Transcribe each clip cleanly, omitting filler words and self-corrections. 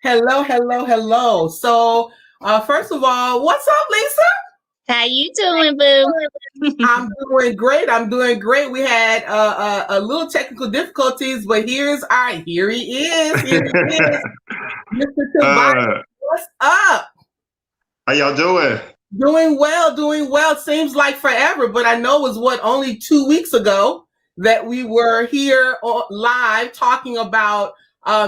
Hello. So, first of all, what's up, Lisa? How you doing, boo? I'm doing great. We had a little technical difficulties, but here he is. Mr. Tobias, what's up? How y'all doing? Doing well. Seems like forever, but I know it was only 2 weeks ago that we were here live talking about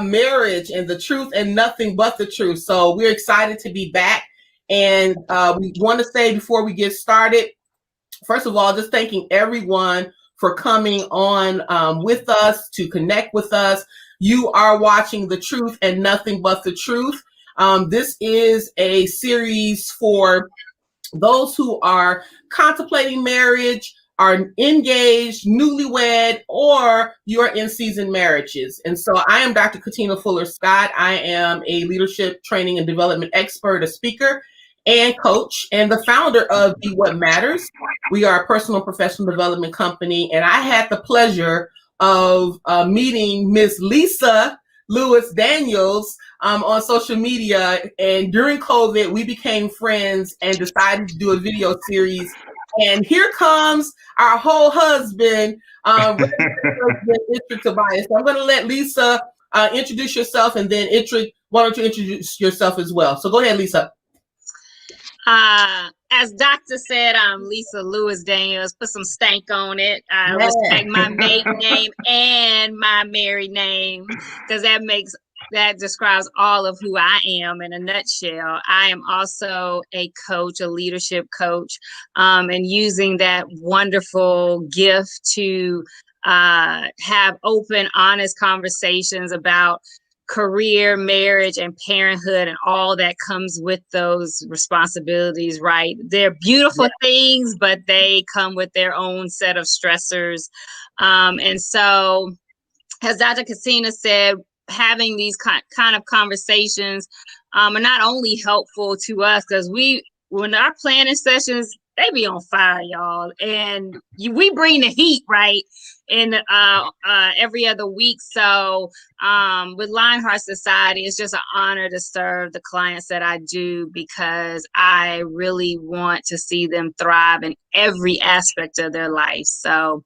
marriage and the truth and nothing but the truth. So we're excited to be back. And we want to say before we get started, first of all, just thanking everyone for coming on with us to connect with us. You are watching The Truth and Nothing But the Truth. This is a series for those who are contemplating marriage, are engaged, newlywed, or you're in seasoned marriages. And so I am Dr. 𝗕𝗨𝗜𝗧𝗏. I am a leadership training and development expert, a speaker and coach, and the founder of Be What Matters. We are a personal and professional development company. And I had the pleasure of meeting Miss Lisa Lewis Daniels on social media. And during COVID, we became friends and decided to do a video series. And here comes our whole husband, 𝗕𝗨𝗜𝗧𝗏 Tobias. So I'm going to let Lisa introduce yourself, and then why don't you introduce yourself as well? So go ahead, Lisa. As Doctor said, I'm Lisa Lewis Daniels. Put some stank on it. I respect my maiden name and my married name, because that describes all of who I am in a nutshell. I am also a coach, a leadership coach, and using that wonderful gift to have open, honest conversations about career, marriage, and parenthood, and all that comes with those responsibilities, right? They're beautiful things, but they come with their own set of stressors. And so, as Dr. Katina said, having these kind of conversations are not only helpful to us, because when our planning sessions, they be on fire, y'all, and we bring the heat, right? In every other week. So with Lionheart Society, it's just an honor to serve the clients that I do, because I really want to see them thrive in every aspect of their life. So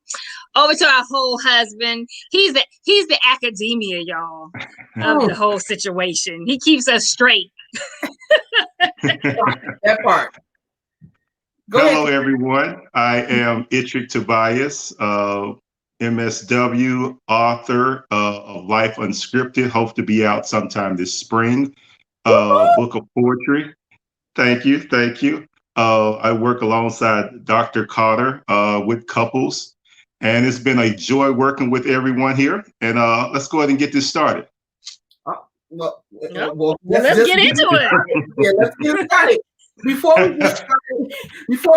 over to our whole husband. He's the academia, y'all, of the whole situation. He keeps us straight. That part. Hello, everyone. I am 𝗕𝗨𝗜𝗧𝗏 Tobias, MSW, author of Life Unscripted. Hope to be out sometime this spring. Book of poetry. Thank you. I work alongside Dr. Carter with couples, and it's been a joy working with everyone here. And let's go ahead and get this started. Let's get into it. Yeah, let's get started. Before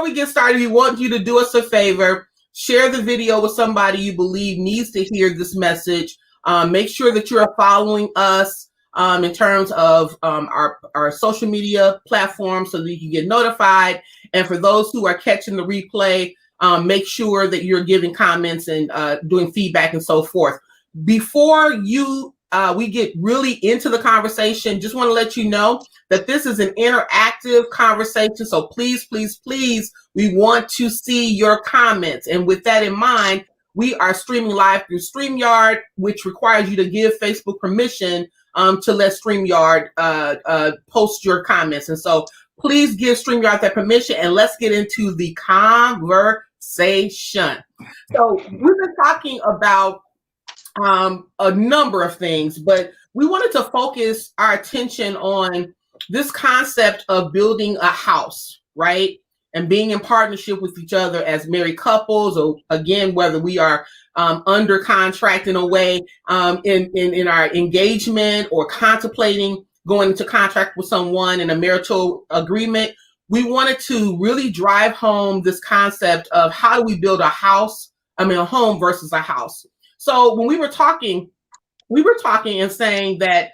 we get started, we want you to do us a favor. Share the video with somebody you believe needs to hear this message. Make sure that you are following us in terms of our social media platforms so that you can get notified. And for those who are catching the replay, make sure that you're giving comments and doing feedback and so forth. Before we get really into the conversation, just want to let you know that this is an interactive conversation. So please, we want to see your comments. And with that in mind, we are streaming live through StreamYard, which requires you to give Facebook permission to let StreamYard post your comments. And so please give StreamYard that permission, and let's get into the conversation. So we've been talking about a number of things, but we wanted to focus our attention on this concept of building a house, right? And being in partnership with each other as married couples, or again, whether we are under contract in a way in our engagement, or contemplating going into contract with someone in a marital agreement. We wanted to really drive home this concept of how do we build a home versus a house. So when we were talking and saying that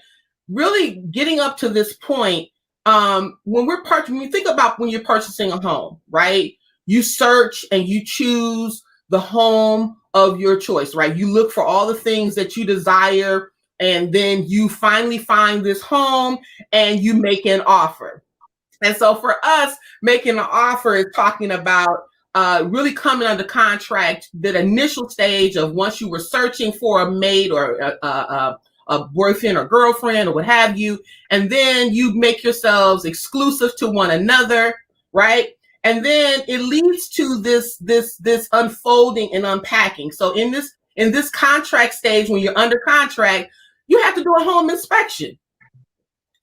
really getting up to this point, when you think about when you're purchasing a home, right? You search and you choose the home of your choice, right? You look for all the things that you desire, and then you finally find this home and you make an offer. And so for us, making an offer is talking about really coming under contract, that initial stage of once you were searching for a mate or a boyfriend or girlfriend or what have you, and then you make yourselves exclusive to one another, right? And then it leads to this unfolding and unpacking. So in this contract stage, when you're under contract, you have to do a home inspection.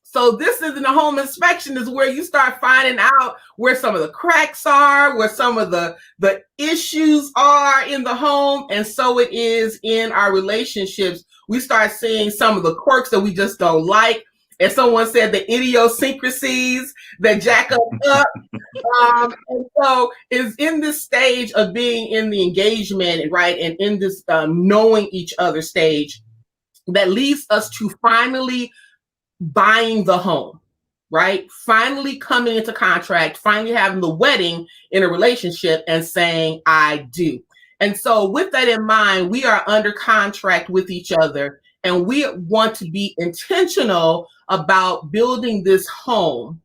So this isn't a home inspection, is where you start finding out where some of the cracks are, where some of the issues are in the home. And so it is in our relationships. We start seeing some of the quirks that we just don't like. And someone said the idiosyncrasies that jack us up. And so is in this stage of being in the engagement, right? And in this knowing each other stage that leads us to finally buying the home, right? Finally coming into contract, finally having the wedding in a relationship and saying, I do. And so with that in mind, we are under contract with each other, and we want to be intentional about building this home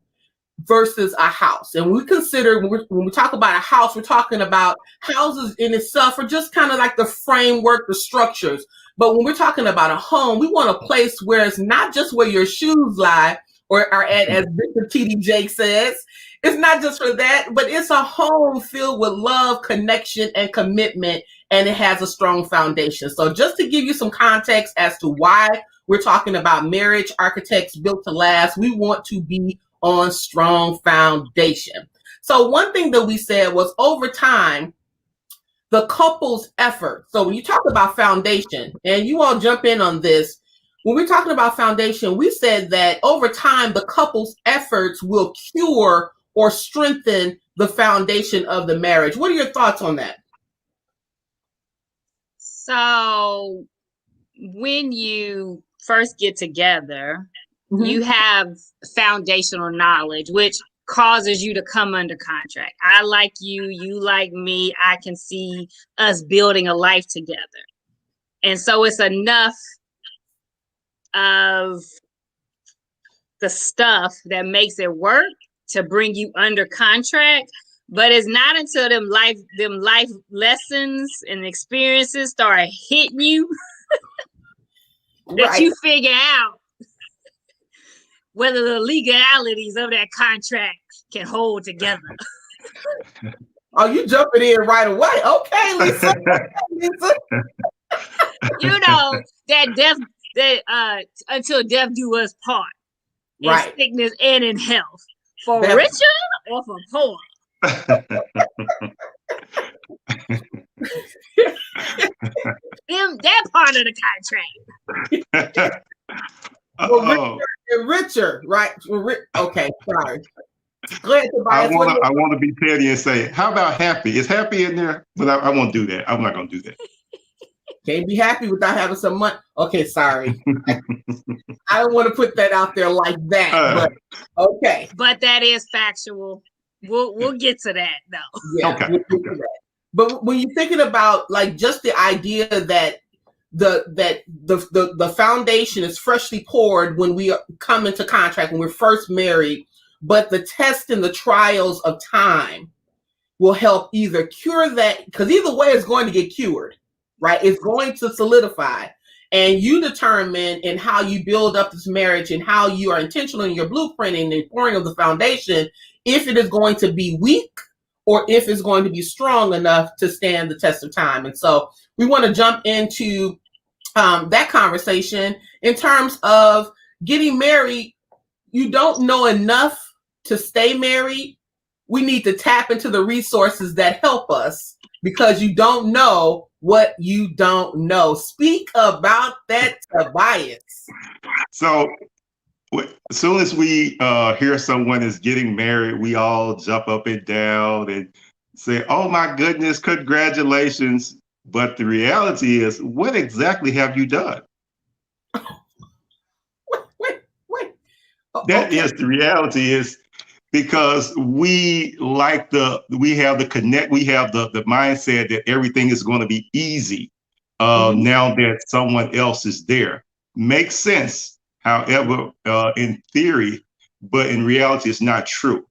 versus a house. And we consider, when we talk about a house, we're talking about houses in itself are just kind of like the framework, the structures. But when we're talking about a home, we want a place where it's not just where your shoes lie or are at, as Bishop T.D. Jakes says. It's not just for that, but it's a home filled with love, connection, and commitment, and it has a strong foundation. So just to give you some context as to why we're talking about marriage, architects built to last, we want to be on strong foundation. So one thing that we said was, over time, the couple's effort. So when you talk about foundation, and you all jump in on this, when we're talking about foundation, we said that over time, the couple's efforts will cure or strengthen the foundation of the marriage. What are your thoughts on that? So when you first get together, you have foundational knowledge, which causes you to come under contract. I like you, you like me. I can see us building a life together. And so it's enough of the stuff that makes it work to bring you under contract. But it's not until them life lessons and experiences start hitting you that you figure out whether the legalities of that contract can hold together. Oh, you jumping in right away. Okay, Lisa. Lisa. You know, that until death do us part. In sickness and in health. For richer or for poor. That part of the contract. Richer, right? Okay, sorry. Go ahead, Tobias. I want to be petty and say, how about happy? Is happy in there? But I won't do that. I'm not going to do that. Can't be happy without having some money. Okay, sorry. I don't want to put that out there like that. But okay. But that is factual. We'll get to that though. Yeah. Okay. We'll get to that. But when you're thinking about like just the idea that the foundation is freshly poured when we come into contract, when we're first married, but the tests and the trials of time will help either cure that, because either way it's going to get cured, right? It's going to solidify. And you determine in how you build up this marriage and how you are intentional in your blueprinting and pouring of the foundation, if it is going to be weak or if it's going to be strong enough to stand the test of time. And so we want to jump into that conversation in terms of getting married. You don't know enough to stay married. We need to tap into the resources that help us, because you don't know what you don't know. Speak about that, Tobias. So as soon as we hear someone is getting married, we all jump up and down and say, oh my goodness, congratulations. But the reality is, what exactly have you done? Wait. That is the reality is, because we have the mindset that everything is going to be easy now that someone else is there. Makes sense, however, in theory, but in reality, it's not true.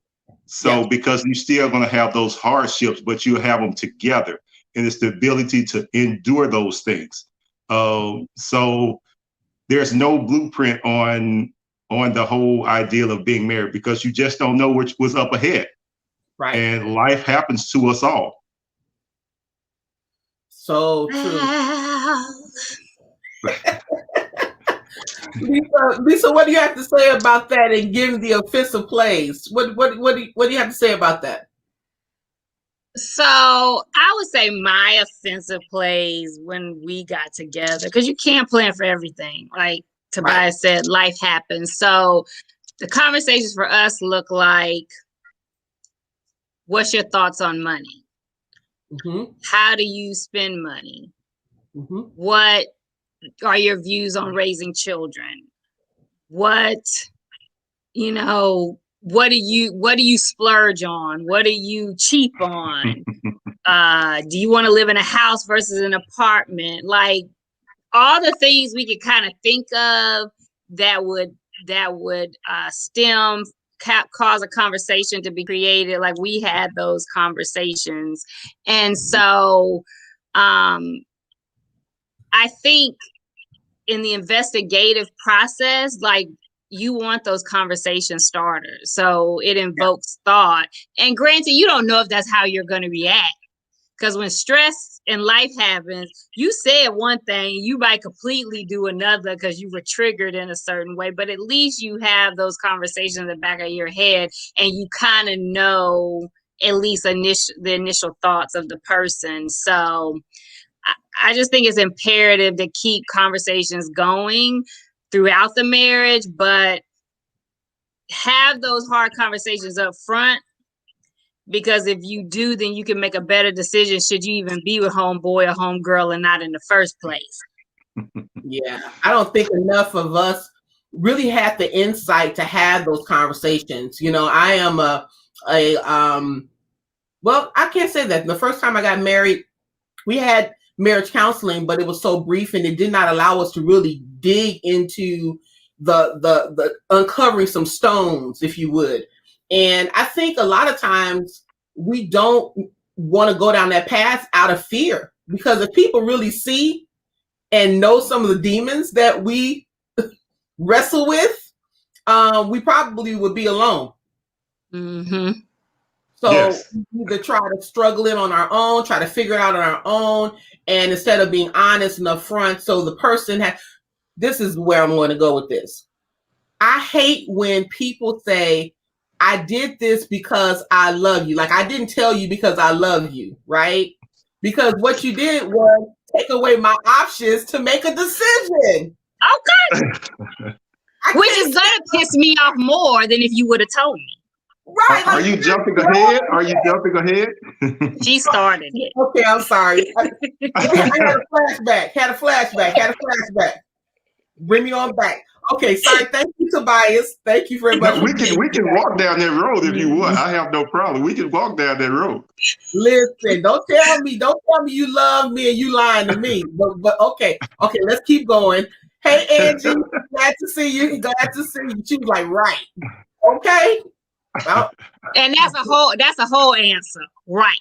So because you're still going to have those hardships, but you have them together, and it's the ability to endure those things. So there's no blueprint on the whole ideal of being married, because you just don't know what's up ahead. Right. And life happens to us all. So true. Lisa, what do you have to say about that and giving the offensive plays? What do you have to say about that? So I would say my offensive plays when we got together, because you can't plan for everything. Like Tobias said, life happens. So the conversations for us look like, what's your thoughts on money? How do you spend money? What are your views on raising children? What do you splurge on? What do you cheap on? Do you want to live in a house versus an apartment? Like all the things we could kind of think of that would cause a conversation to be created. Like we had those conversations. And so I think in the investigative process, like you want those conversation starters. So it invokes thought. And granted, you don't know if that's how you're going to react. Because when stress and life happens, you said one thing, you might completely do another because you were triggered in a certain way. But at least you have those conversations in the back of your head and you kind of know at least the initial thoughts of the person. So I just think it's imperative to keep conversations going throughout the marriage, but have those hard conversations up front, because if you do, then you can make a better decision should you even be with homeboy or homegirl and not in the first place. Yeah, I don't think enough of us really have the insight to have those conversations. You know, I am well, I can't say that. The first time I got married, we had marriage counseling, but it was so brief and it did not allow us to really dig into the uncovering some stones, if you would. And I think a lot of times we don't want to go down that path out of fear, because if people really see and know some of the demons that we wrestle with, we probably would be alone. So we either try to struggle it on our own, try to figure it out on our own, and instead of being honest and upfront, so the person this is where I'm going to go with this. I hate when people say, I did this because I love you. Like, I didn't tell you because I love you, right? Because what you did was take away my options to make a decision. Okay. Which is going to piss me off more than if you would have told me. Right. Are you jumping ahead? Are you jumping ahead? She started it. Okay, I'm sorry. I had a flashback. Bring me on back. Okay, sorry. Thank you, Tobias. Thank you very much. No, we can walk down that road if you want. I have no problem. We can walk down that road. Listen, don't tell me you love me and you lying to me. But okay, let's keep going. Hey, Angie, glad to see you. She was like, right. Okay. Well, and that's a whole answer. Right.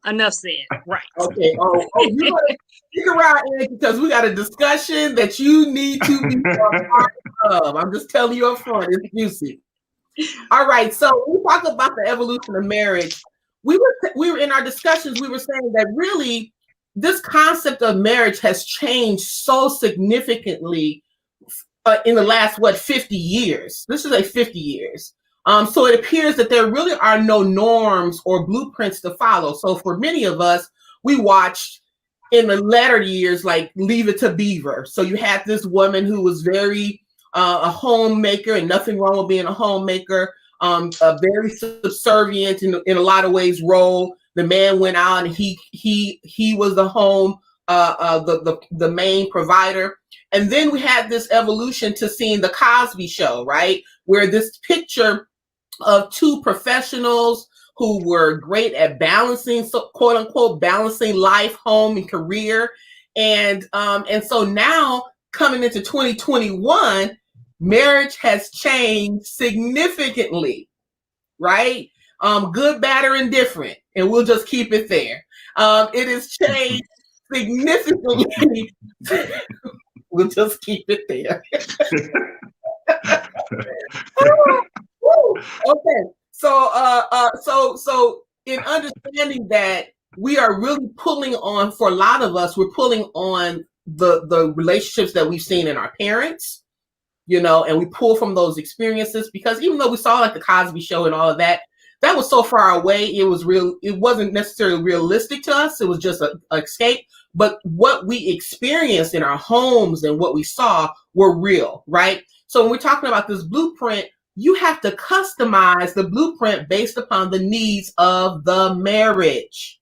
Enough said. Right. Okay. Oh, you gotta stick around, Angie, because we got a discussion that you need to be a part of. I'm just telling you up front, it's juicy. All right. So we talk about the evolution of marriage. We were in our discussions, we were saying that really this concept of marriage has changed so significantly in the last 50 years. This is 50 years. So it appears that there really are no norms or blueprints to follow. So for many of us, we watched in the latter years, like Leave It to Beaver. So you had this woman who was very a homemaker, and nothing wrong with being a homemaker, a very subservient in a lot of ways role. The man went out and he was the home, the main provider. And then we had this evolution to seeing the Cosby Show, right? Where this picture of two professionals who were great at balancing, so quote unquote, balancing life, home, and career. And so now coming into 2021, marriage has changed significantly, right? Good, bad, or indifferent, and we'll just keep it there. It has changed significantly. We'll just keep it there. Okay, so in understanding that we are really pulling on, for a lot of us, we're pulling on the relationships that we've seen in our parents, you know, and we pull from those experiences, because even though we saw like the Cosby Show and all of that, that was so far away. It wasn't necessarily realistic to us. It was just an escape. But what we experienced in our homes and what we saw were real, right? So when we're talking about this blueprint, you have to customize the blueprint based upon the needs of the marriage,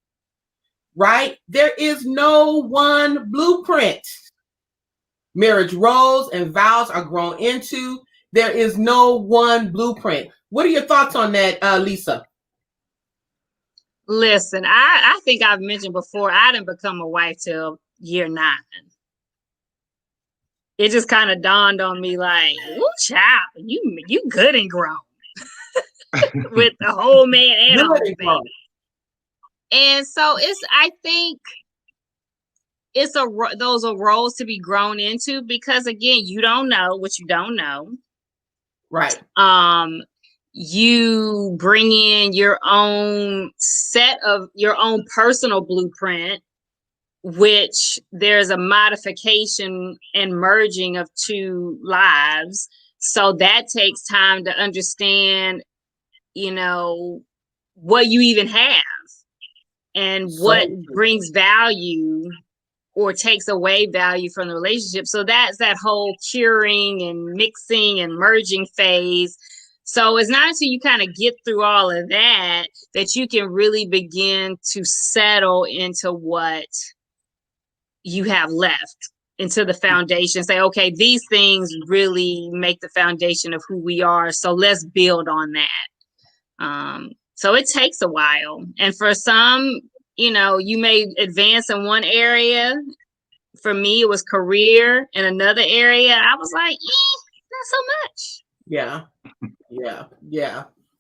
right? There is no one blueprint. Marriage roles and vows are grown into. There is no one blueprint. What are your thoughts on that, Lisa? Listen, I think I've mentioned before, I didn't become a wife till year 9. It just kind of dawned on me like, ooh, child, you good and grown with the whole man and a whole baby. And so I think those are roles to be grown into, because again, you don't know what you don't know. Right. You bring in your own set of your own personal blueprint, which there's a modification and merging of two lives. So that takes time to understand, you know, what you even have and what brings value or takes away value from the relationship. So that's that whole curing and mixing and merging phase. So it's not until you kind of get through all of that that you can really begin to settle into what you have left, into the foundation. Say, okay, these things really make the foundation of who we are. So let's build on that. So it takes a while. And for some, you know, you may advance in one area. For me, it was career. In another area, I was like, not so much. Yeah.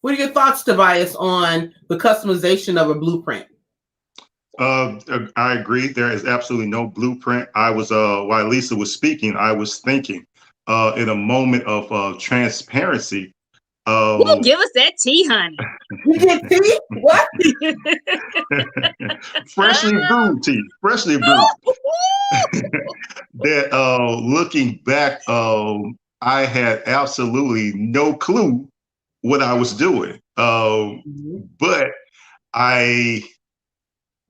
What are your thoughts, Tobias, on the customization of a blueprint? I agree. There is absolutely no blueprint. I was, while Lisa was speaking, I was thinking in a moment of transparency. Ooh, give us that tea, honey. You get tea? What? Freshly brewed tea. Freshly brewed. That looking back, I had absolutely no clue what I was doing. But I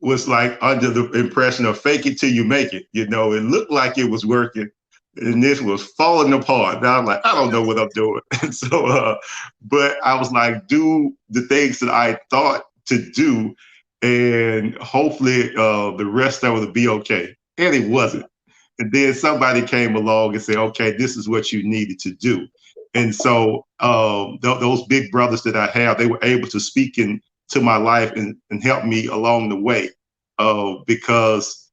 was like under the impression of fake it till you make it. You know, it looked like it was working, and this was falling apart. Now I'm like, I don't know what I'm doing. And so, but I was like, do the things that I thought to do, and hopefully the rest of it would be okay. And it wasn't. And then somebody came along and said, okay, this is what you needed to do. And so those big brothers that I have, they were able to speak into my life and help me along the way. Because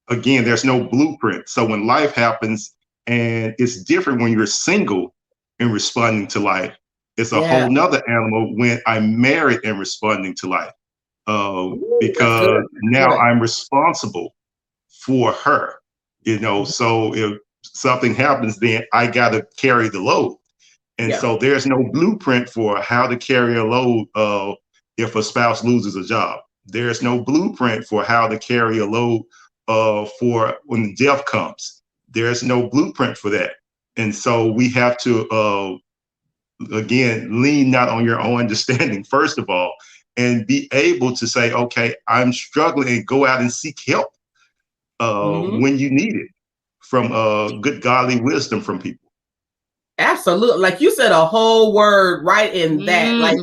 again, there's no blueprint. So when life happens, and it's different when you're single and responding to life. It's a whole nother animal when I'm married and responding to life. Because now I'm responsible for her. You know, so if something happens, then I got to carry the load. And so there's no blueprint for how to carry a load if a spouse loses a job. There's no blueprint for how to carry a load for when death comes. There's no blueprint for that. And so we have to, again, lean not on your own understanding, first of all, and be able to say, okay, I'm struggling, and go out and seek help. When you need it from good godly wisdom from people. Absolutely. Like you said a whole word right in that. Like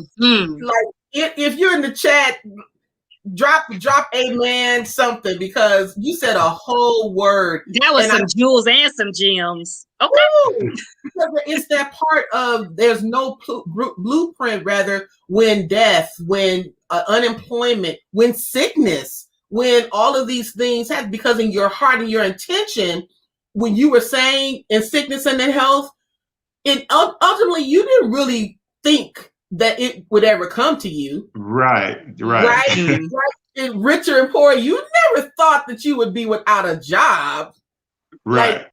if you're in the chat, drop amen something, because you said a whole word. That was some jewels and some gems. Okay. Woo! Because it's that part of there's no blueprint, rather, when death, when unemployment, when sickness, when all of these things happen, because in your heart and your intention, when you were saying in sickness and in health, it ultimately you didn't really think that it would ever come to you. Right. Richer and poor, you never thought that you would be without a job. Right.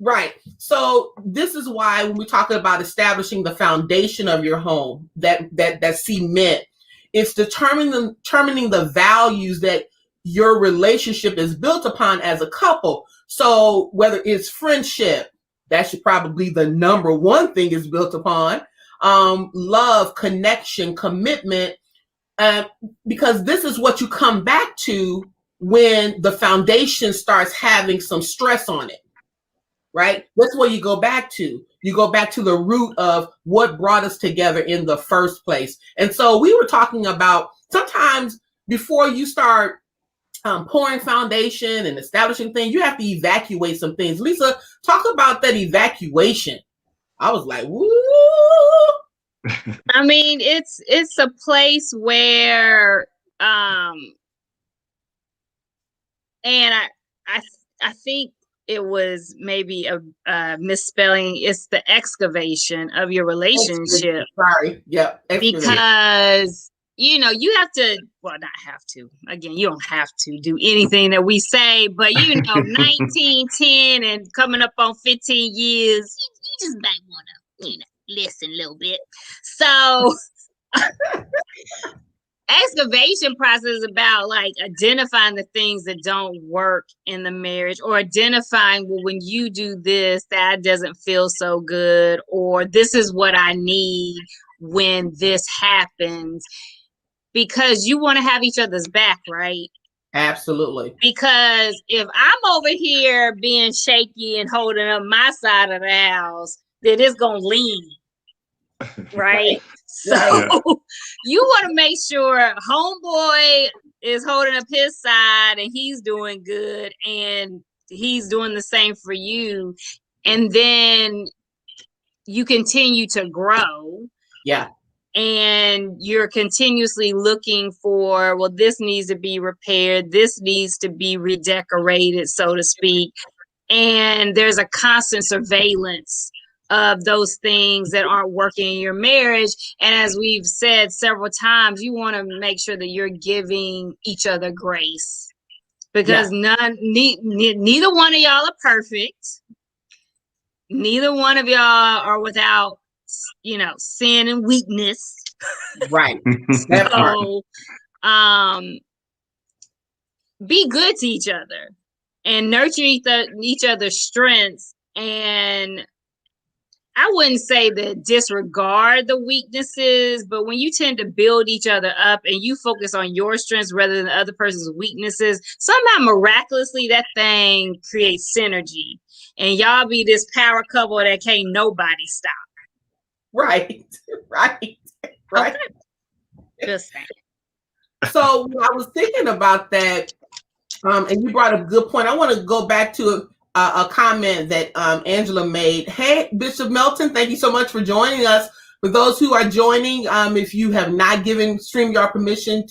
Right. So this is why when we're talking about establishing the foundation of your home, that cement, it's determining the values that your relationship is built upon as a couple. So whether it's friendship, that should probably be the number one thing is built upon. Love, connection, commitment, because this is what you come back to when the foundation starts having some stress on it. Right? That's what you go back to. You go back to the root of what brought us together in the first place. And so we were talking about sometimes before you start pouring foundation and establishing things, you have to evacuate some things. Lisa, talk about that evacuation. I was like, woo. I mean, it's a place where, and I think it was maybe a misspelling. It's the excavation of your relationship. Sorry. Yeah. Because, you have to, well, not have to. Again, you don't have to do anything that we say, but 19, 10, and coming up on 15 years, you just might want to, listen a little bit. So excavation process is about like identifying the things that don't work in the marriage, or identifying, well, when you do this, that doesn't feel so good, or this is what I need when this happens, because you want to have each other's back, right? Absolutely. Because if I'm over here being shaky and holding up my side of the house, then it's going to lean. Right? So you want to make sure homeboy is holding up his side and he's doing good and he's doing the same for you. And then you continue to grow. Yeah. And you're continuously looking for, well, this needs to be repaired. This needs to be redecorated, so to speak. And there's a constant surveillance of those things that aren't working in your marriage. And as we've said several times, you want to make sure that you're giving each other grace, because neither one of y'all are perfect. Neither one of y'all are without, sin and weakness. Right. So, be good to each other and nurture each other's strengths. And I wouldn't say that disregard the weaknesses, but when you tend to build each other up and you focus on your strengths rather than the other person's weaknesses, somehow miraculously that thing creates synergy. And y'all be this power couple that can't nobody stop. Right. Okay. Just saying. So when I was thinking about that, and you brought up a good point, I want to go back to a comment that Angela made. Hey, Bishop Melton, thank you so much for joining us. For those who are joining, if you have not given StreamYard permission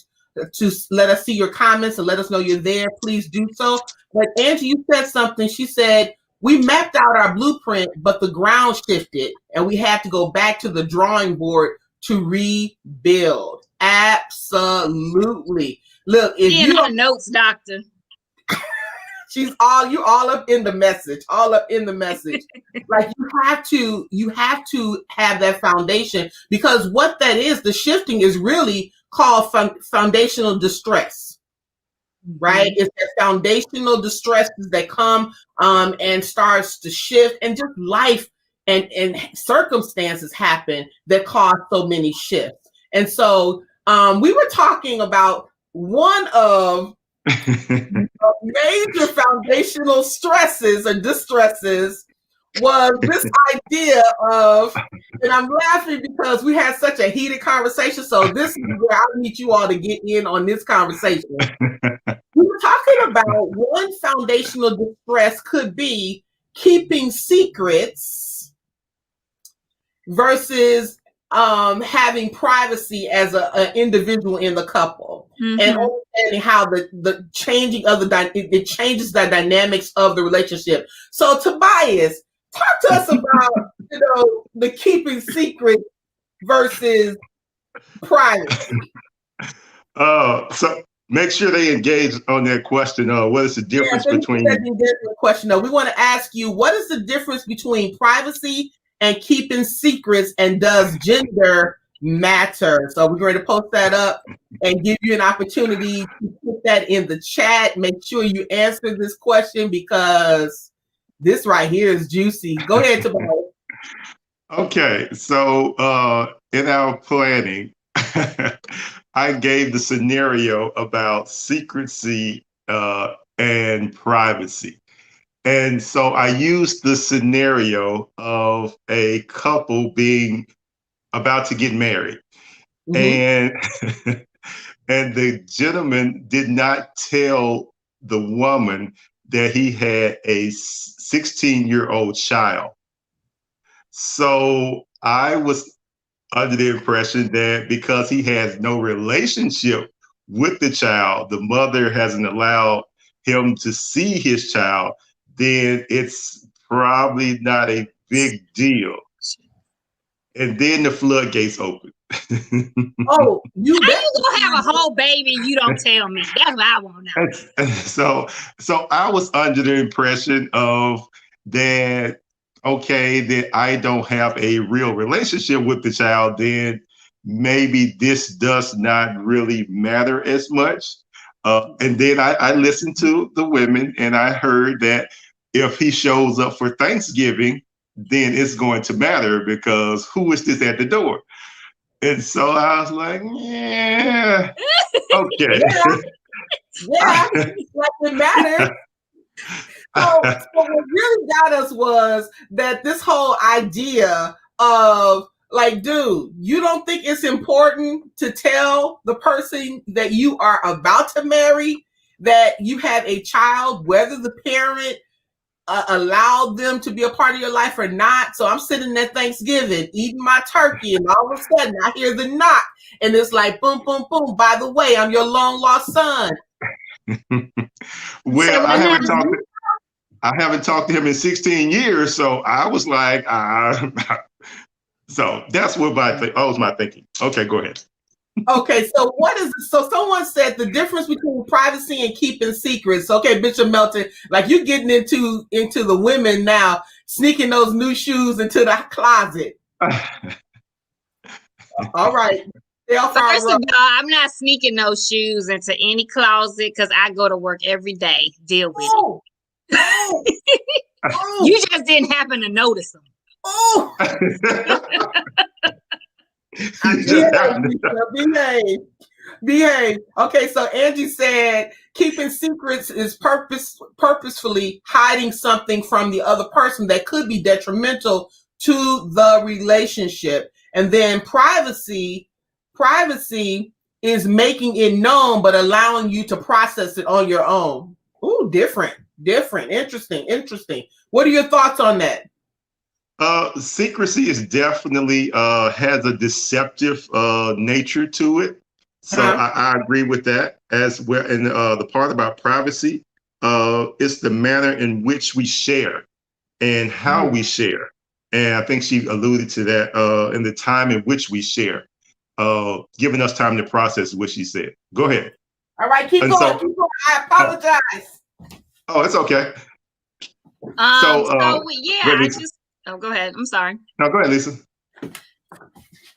to let us see your comments and let us know you're there, please do so. But Angie, you said something. She said, we mapped out our blueprint, but the ground shifted and we had to go back to the drawing board to rebuild. Absolutely. Look, if you don't notes, doctor. You're all up in the message, Like you have to have that foundation, because what that is, the shifting is really called foundational distress, right? It's the foundational distresses that come and starts to shift, and just life and circumstances happen that cause so many shifts. And so we were talking about one of major foundational stresses and distresses was this idea of, and I'm laughing because we had such a heated conversation, so this is where I need you all to get in on this conversation. We were talking about one foundational distress could be, keeping secrets versus having privacy as an individual in the couple, and understanding how the changing of it changes the dynamics of the relationship. So Tobias, talk to us about the keeping secret versus privacy. So make sure they engage on that question. What is the difference between? Question. No, we want to ask you, what is the difference between privacy and keeping secrets, and does gender matter? So we're going to post that up and give you an opportunity to put that in the chat. Make sure you answer this question because this right here is juicy. Go ahead, Tobias. Okay, so in our planning, I gave the scenario about secrecy and privacy. And so I used the scenario of a couple being about to get married. And and the gentleman did not tell the woman that he had a 16-year-old child. So I was under the impression that because he has no relationship with the child, the mother hasn't allowed him to see his child, then it's probably not a big deal. And then the floodgates open. Oh, you gonna have a whole baby and you don't tell me? That's what I want to know. So I was under the impression of that, okay, that I don't have a real relationship with the child, then maybe this does not really matter as much. And then I listened to the women and I heard that if he shows up for Thanksgiving, then it's going to matter because who is this at the door? And so I was like, yeah, okay. Yeah, like it matters. So what really got us was that this whole idea of like, dude, you don't think it's important to tell the person that you are about to marry that you have a child, whether the parent allowed them to be a part of your life or not. So I'm sitting at Thanksgiving eating my turkey, and all of a sudden I hear the knock, and it's like boom, boom, boom. By the way, I'm your long lost son. Well, I haven't talked to him in 16 years, so I was like, so that's what was my thinking. Okay, go ahead. Okay, so so someone said the difference between privacy and keeping secrets. Okay, Bishop Melton, like you're getting into the women now, sneaking those new shoes into the closet. All right. First of all, I'm not sneaking those shoes into any closet because I go to work every day. Deal with it. You just didn't happen to notice them. Oh. Behave. Okay, so Angie said keeping secrets is purposefully hiding something from the other person that could be detrimental to the relationship. And then privacy is making it known but allowing you to process it on your own. Ooh, different. Interesting. What are your thoughts on that? Secrecy is definitely has a deceptive nature to it. So I agree with that as well. And the part about privacy, it's the manner in which we share and how we share. And I think she alluded to that in the time in which we share, giving us time to process what she said. Go ahead. All right, keep going. I apologize. Oh, it's okay. Go ahead. I'm sorry. No, go ahead, Lisa.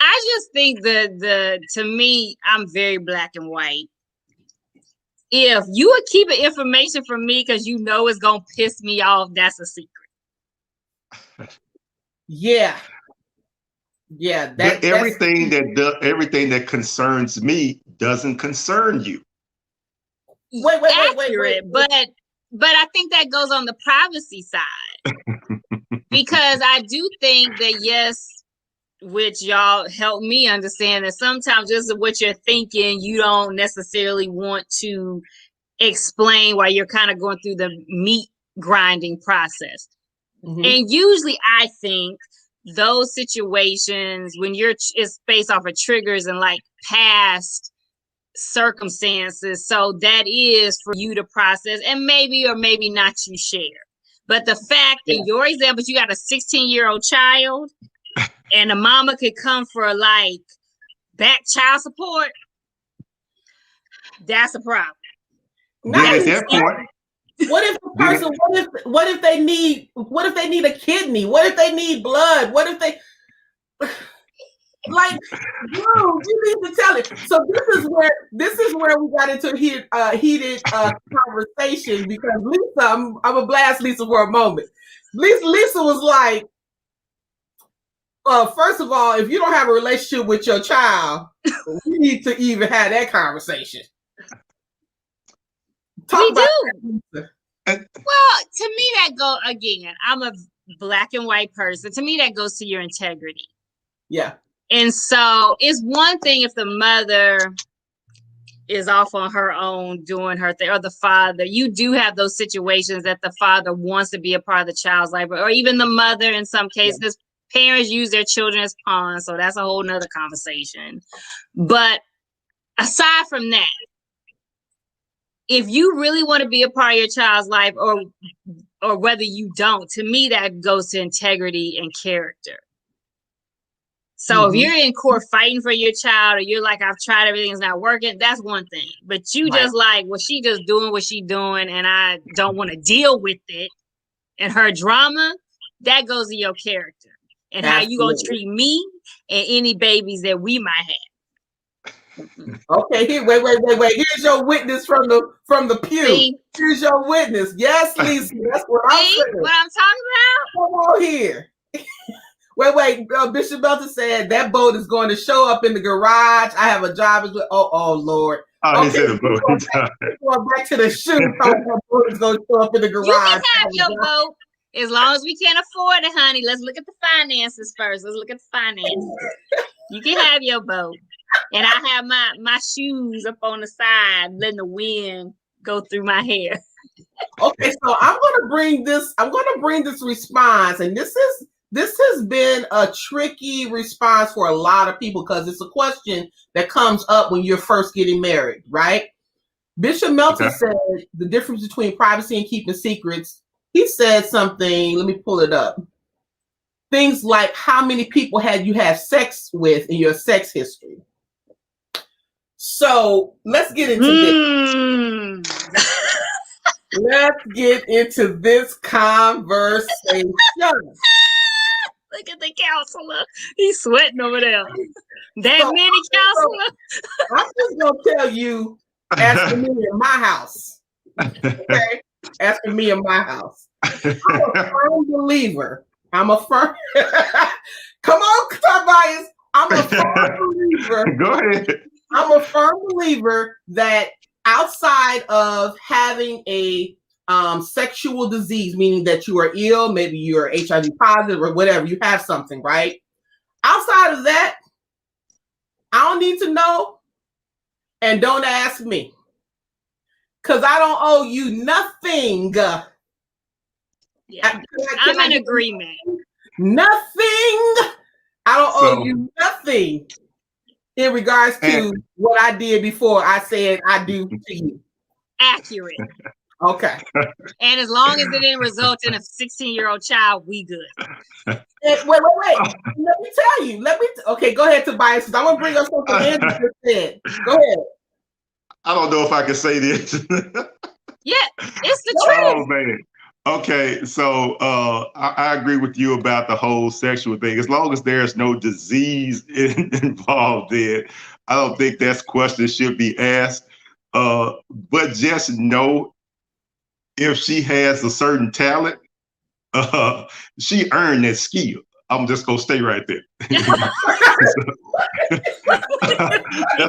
I just think that to me, I'm very black and white. If you would keep information from me because you know it's gonna piss me off, that's a secret. Yeah. But everything that concerns me doesn't concern you. Wait. But I think that goes on the privacy side. Because I do think that, yes, which y'all help me understand that sometimes just what you're thinking, you don't necessarily want to explain while you're kind of going through the meat grinding process. And usually I think those situations when it's based off of triggers and like past circumstances. So that is for you to process and maybe or maybe not you share. But the fact in your example, you got a 16-year-old child and the mama could come for like back child support, that's a problem. Then at that point, what if the person, what if they need a kidney? What if they need blood? What if they like, no, you need to tell it. So this is where we got into a heated conversation because Lisa, I'm gonna blast Lisa for a moment. Lisa was like, first of all, if you don't have a relationship with your child, we need to even have that conversation. We do. Well, to me, that go again. I'm a black and white person. To me, that goes to your integrity. Yeah. And so it's one thing if the mother is off on her own doing her thing, or the father. You do have those situations that the father wants to be a part of the child's life, or even the mother in some cases. Parents use their children as pawns, so that's a whole nother conversation. But aside from that, if you really want to be a part of your child's life, or whether you don't, to me that goes to integrity and character. So if you're in court fighting for your child, or you're like, I've tried everything, it's not working, that's one thing. But you just like, well, she just doing what she doing, and I don't want to deal with it, and her drama, that goes to your character and how you gonna treat me and any babies that we might have. Okay, wait. Here's your witness from the pew. See? Here's your witness. Yes, Lisa, that's what I'm saying. What I'm talking about? Come on here. Wait. Bishop Belton said that boat is going to show up in the garage. I have a job as well. Oh Lord. He said a boat. Going back to the shoe. That boat is going to show up in the garage. You can have your boat as long as we can't afford it, honey. Let's look at the finances first. Let's look at the finances. You can have your boat. And I have my shoes up on the side, letting the wind go through my hair. Okay, so I'm gonna bring this response, and this has been a tricky response for a lot of people because it's a question that comes up when you're first getting married, right? Bishop Melton said the difference between privacy and keeping secrets. He said something, let me pull it up. Things like how many people had you had sex with in your sex history. So let's get into this. Let's get into this conversation. Look at the counselor. He's sweating over there. Many counselor. I'm just going to tell you, ask for me in my house. Okay? Ask for me in my house. I'm a firm believer. Come on, Tobias. I'm a firm believer. Go ahead. I'm a firm believer that outside of having a sexual disease, meaning that you are ill, maybe you're HIV positive or whatever, you have something, right? Outside of that, I don't need to know, and don't ask me, because I don't owe you nothing. Yeah, I'm in agreement. Nothing. I don't owe you nothing. In regards to what I did before I said I do to you. Accurate. Okay. And as long as it didn't result in a 16-year-old child, we good. Wait. Let me tell you. Okay, go ahead, Tobias, because I want to bring up something Andrew just said. Go ahead. I don't know if I can say this. Yeah, it's the truth. Oh, man. Okay, so I agree with you about the whole sexual thing. As long as there's no disease involved in, I don't think that question should be asked. But just know if she has a certain talent, she earned that skill. I'm just gonna stay right there. That's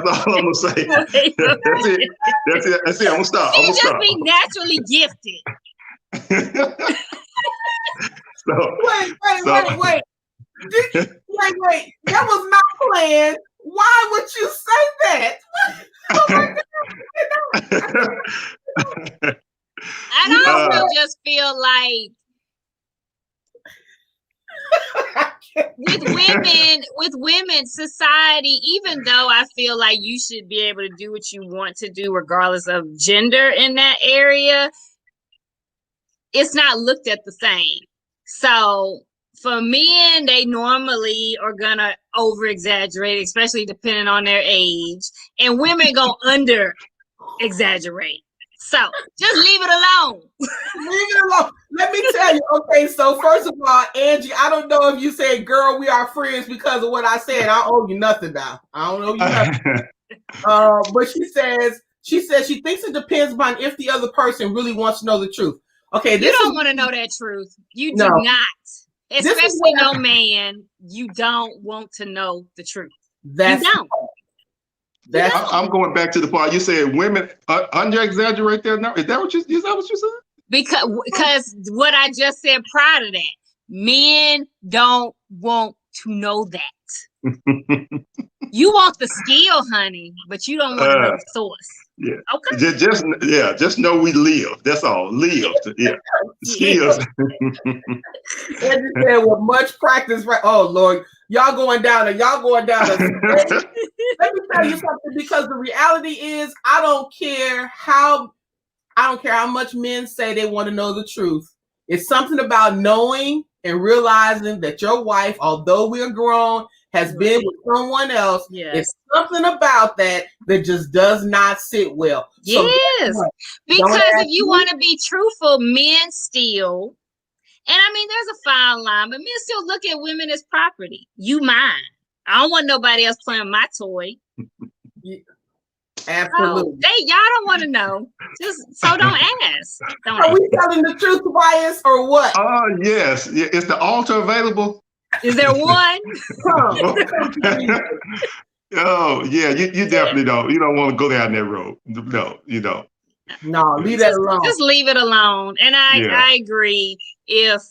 all I'm gonna say. That's it. I'm gonna stop. She just be naturally gifted. Wait. That was not planned. Why would you say that? I also just feel like with women, society, even though I feel like you should be able to do what you want to do regardless of gender in that area, it's not looked at the same. So for men, they normally are gonna over exaggerate, especially depending on their age, and women go under exaggerate. So just leave it alone. Leave it alone. Let me tell you. Okay, so first of all, Angie, I don't know if you said, "Girl, we are friends" because of what I said. I owe you nothing now. I don't owe you nothing. But she says she thinks it depends upon if the other person really wants to know the truth. Okay, you don't want to know that truth. You do not. Especially no man. You don't want to know the truth. You don't. I'm going back to the part you said women under exaggerate their number. Is that what you said? Because what I just said prior to that, men don't want to know that. You want the skill, honey, but you don't want to know the source. Yeah. Okay. Just know we live. That's all. Live. Yeah. Skills. And you said with much practice, right? Oh Lord, y'all going down. Let me tell you something, because the reality is I don't care how much men say they want to know the truth. It's something about knowing and realizing that your wife, although we're grown, has been with someone else. Yes. It's something about that just does not sit well. Yes. So because if you want to be truthful, men still, and I mean, there's a fine line, but men still look at women as property. You mine. I don't want nobody else playing my toy. Yeah, absolutely. So y'all don't want to know. So don't ask. Are we telling the truth, Tobias, or what? Oh, yes. Yeah. Is the altar available? Is there one? Oh, yeah. You definitely don't. You don't want to go down that road. No, you don't. No, leave that alone. Just leave it alone. And I agree. If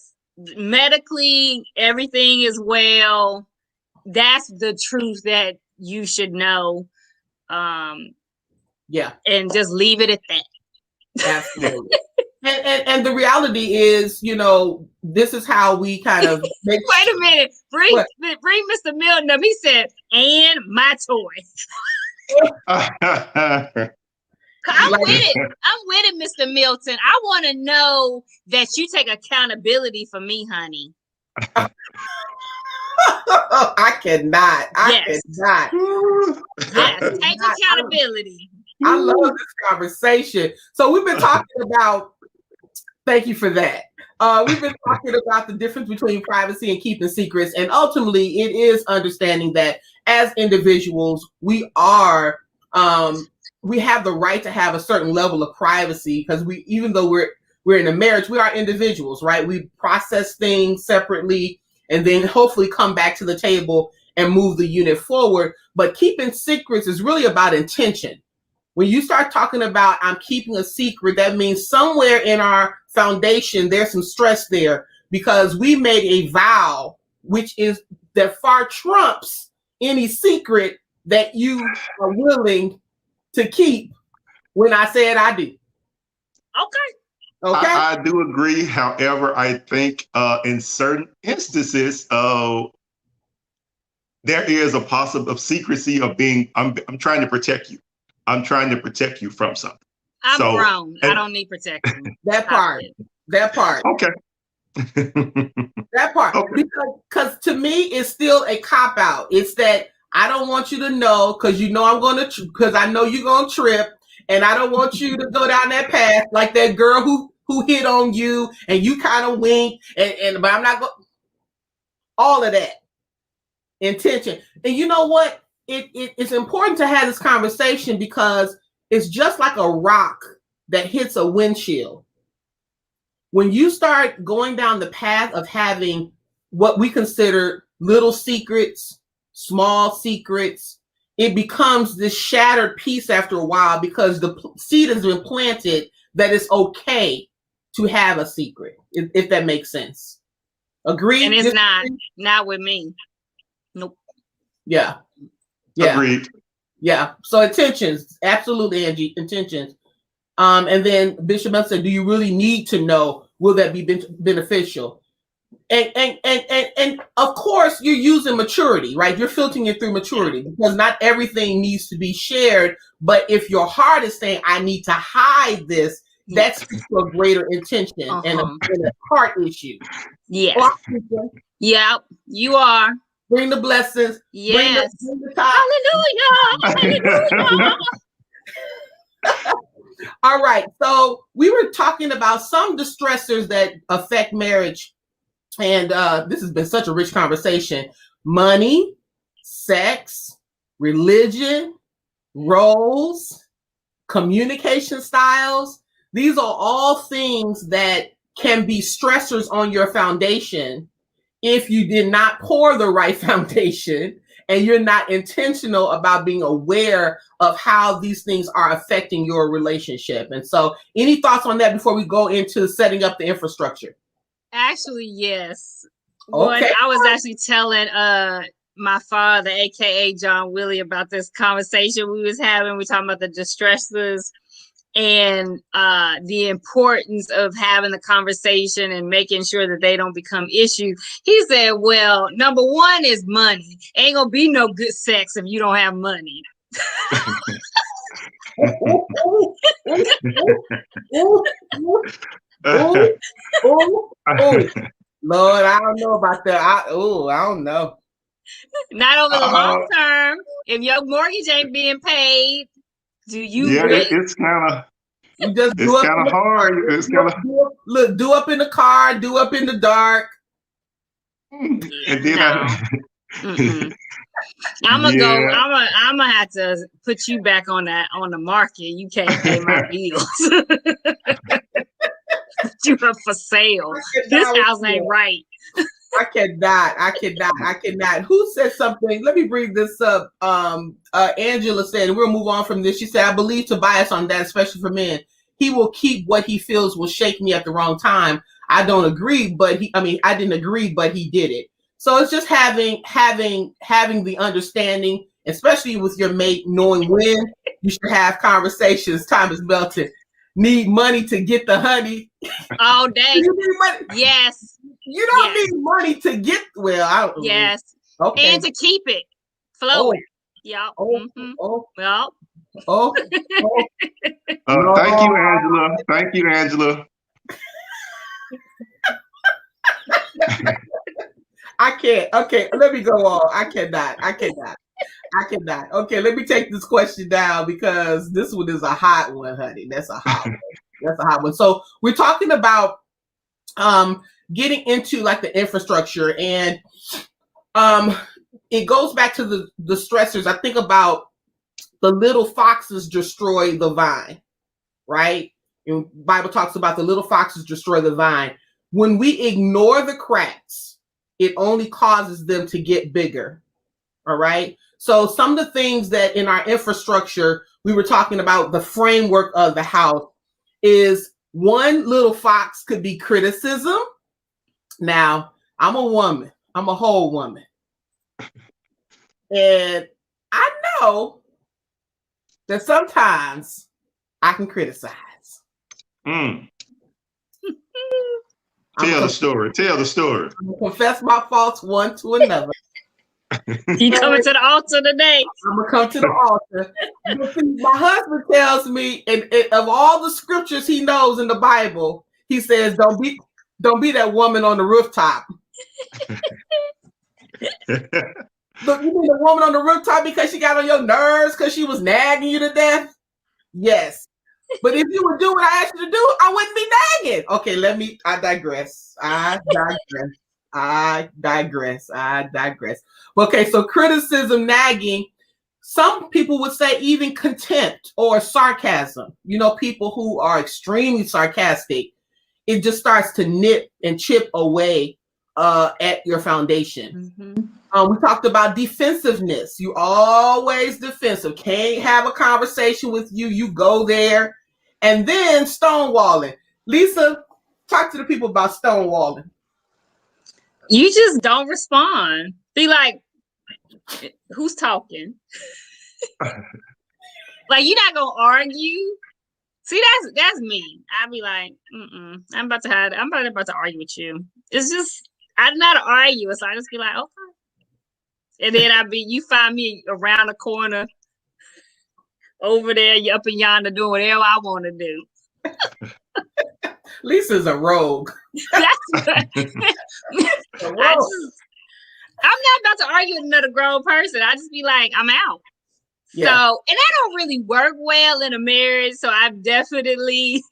medically everything is well, that's the truth that you should know. Yeah. And just leave it at that. Absolutely. And the reality is, this is how we kind of make. Wait a minute. Bring Mr. Milton up. He said, and my toy. I'm with it, Mr. Milton. I want to know that you take accountability for me, honey. I cannot. Yes, take accountability. I love this conversation. So we've been talking about, thank you for that. We've been talking about the difference between privacy and keeping secrets. And ultimately, it is understanding that as individuals, we have the right to have a certain level of privacy, because even though we're in a marriage, we are individuals, right? We process things separately and then hopefully come back to the table and move the unit forward. But keeping secrets is really about intention. When you start talking about I'm keeping a secret, that means somewhere in our foundation, there's some stress there, because we made a vow, which is that far trumps any secret that you are willing to keep when I said I do. Okay. I do agree. However, I think in certain instances, there is a possible of secrecy of being, I'm trying to protect you. I'm trying to protect you from something. I'm grown. I don't need protection. That part. Okay. That part. Okay. Because to me, it's still a cop-out. It's that I don't want you to know, because because I know you're going to trip, and I don't want you to go down that path like that girl who hit on you and you kind of winked, but I'm not going. All of that intention. And you know what? It's important to have this conversation, because it's just like a rock that hits a windshield. When you start going down the path of having what we consider little secrets, small secrets, it becomes this shattered piece after a while, because the seed has been planted that it's okay to have a secret, if that makes sense. Agree? And it's not with me. Nope. Yeah. Agreed. Yeah. So intentions, absolutely, Angie, intentions. And then Bishop Munn said, do you really need to know? Will that be beneficial? And of course you're using maturity, right? You're filtering it through maturity because not everything needs to be shared. But if your heart is saying, I need to hide this, that's a greater intention and a heart issue. Yes. Yep, you are. Bring the blessings. Yes. Bring the top. Hallelujah. Hallelujah. All right. So we were talking about some distressors that affect marriage. And this has been such a rich conversation. Money, sex, religion, roles, communication styles. These are all things that can be stressors on your foundation if you did not pour the right foundation and you're not intentional about being aware of how these things are affecting your relationship. And so any thoughts on that before we go into setting up the infrastructure? Actually, yes. Okay. I was actually telling my father, aka John Willie, about this conversation we was having. We're talking about the distressors and the importance of having the conversation and making sure that they don't become issues. He said, well, number one is money. Ain't gonna be no good sex if you don't have money. Lord, I don't know about that. I don't know. Not over the long term. If your mortgage ain't being paid, do you? Yeah, it's kind of. You just it's kind of hard. It's kind of look. Do up in the car. Do up in the dark. And then I'm gonna go. I'm gonna have to put you back on the market. You can't pay my bills. You are for sale. This house ain't right. I cannot. Who said something? Let me bring this up. Angela said, and we'll move on from this. She said, I believe Tobias on that, especially for men. He will keep what he feels will shake me at the wrong time. I don't agree, I didn't agree, but he did it. So it's just having the understanding, especially with your mate, knowing when you should have conversations. Time is melting. Need money to get the honey. All day. You need money? Yes. You don't need money to get Yes. Okay. And to keep it flowing. Yeah. Well. Thank you, Angela. Thank you, Angela. I can't. Okay, let me go on. I cannot. Okay, let me take this question down because this one is a hot one, honey. That's a hot one. That's a hot one. So we're talking about getting into like the infrastructure, and it goes back to the stressors. I think about the little foxes destroy the vine, right? And Bible talks about the little foxes destroy the vine. When we ignore the cracks, it only causes them to get bigger. All right. So some of the things that in our infrastructure, we were talking about the framework of the house is one little fox could be criticism. Now, I'm a woman. I'm a whole woman. And I know that sometimes I can criticize. Tell the story. I'm going to confess my faults one to another. You coming to the altar today? I'm going to come to the altar. But see, my husband tells me, and of all the scriptures he knows in the Bible, he says, don't be that woman on the rooftop. Look, you mean the woman on the rooftop because she got on your nerves because she was nagging you to death? Yes. But if you would do what I asked you to do, I wouldn't be nagging. Okay, I digress. Okay, so criticism, nagging, some people would say even contempt or sarcasm. You know, people who are extremely sarcastic, it just starts to nip and chip away at your foundation. We talked about defensiveness. You always defensive. Can't have a conversation with you. You go there. And then stonewalling. Lisa, talk to the people about stonewalling. You just don't respond. Be like, who's talking? Like, you're not gonna argue. See, that's me. I'd be like, I'm about to argue with you. It's just, I'm not an arguer, so I just be like, okay. And then you find me around the corner, over there, you up and yonder doing whatever I want to do. Lisa's a rogue. That's right. I'm not about to argue with another grown person. I just be like, I'm out. Yeah. So, and that don't really work well in a marriage. So I've definitely,